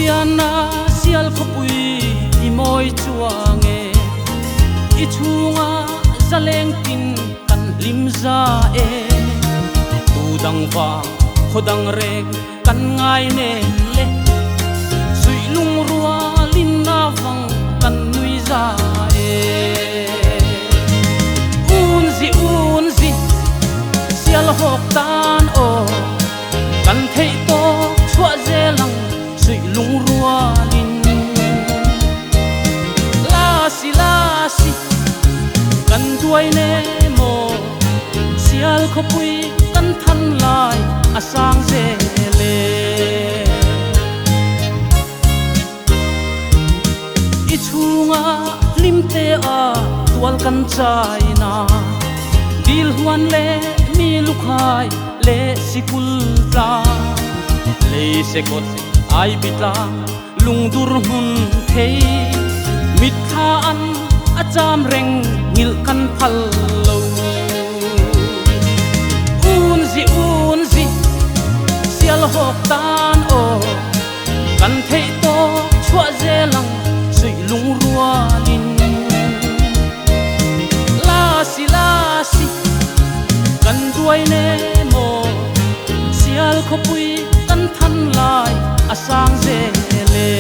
liana sial khopui i moi chuange i chunga zaleng tin kan limza e tu dang wa khodang rek kan ngai ne le sui lung ruwa lin na wang kan nui za e unzi sial hok tan o kan thei to chua zelang sui lung ruwa lin la si kan duai ne mo sial khopui kan than lai asang ze le i chunga limte a tual kan chai na dil huan le mi lukhai le sikul ta le sekot ai bitla lungdur hun thei mit tha an acham reng ngil kan phal lo unzi sial hok tan o kan thei to chua zelang sui lung ruwa lin la si kan duai ne mo sial khopui kan than lai asang ze le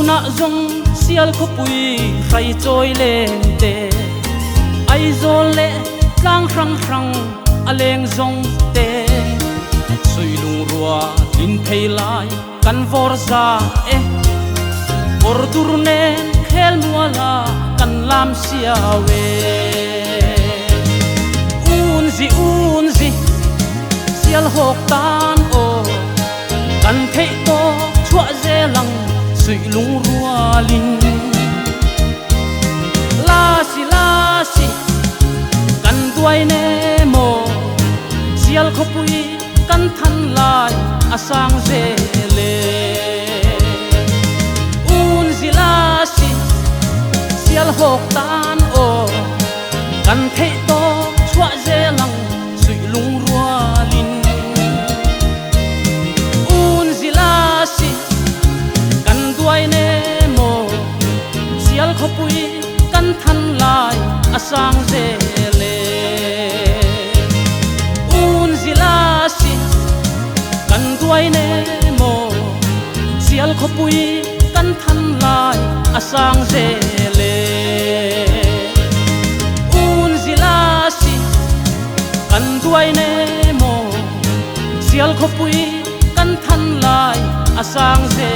na zong sial khopui fai choi leng te ai zol le tlang rang aleng zong te sui lung ruwa lin thei lai kan vor za e por dur nen khel nuala kan lam sia we unzi sial hok tan o kan thei to chua zelang sui lung ruwa lin la si kan duai ne mo sial khopui kan than lai asang ze le unzi la si sial hok tan o kan thei to chua zelang sui lung ruwa lin unzi la si kan duai ne mo sial khopui kan than lai asang ze le unzi la si kan duai ne mo sial khopui kan than lai asang ze le unzi la si kan duai ne mo sial khopui kan than lai asang ze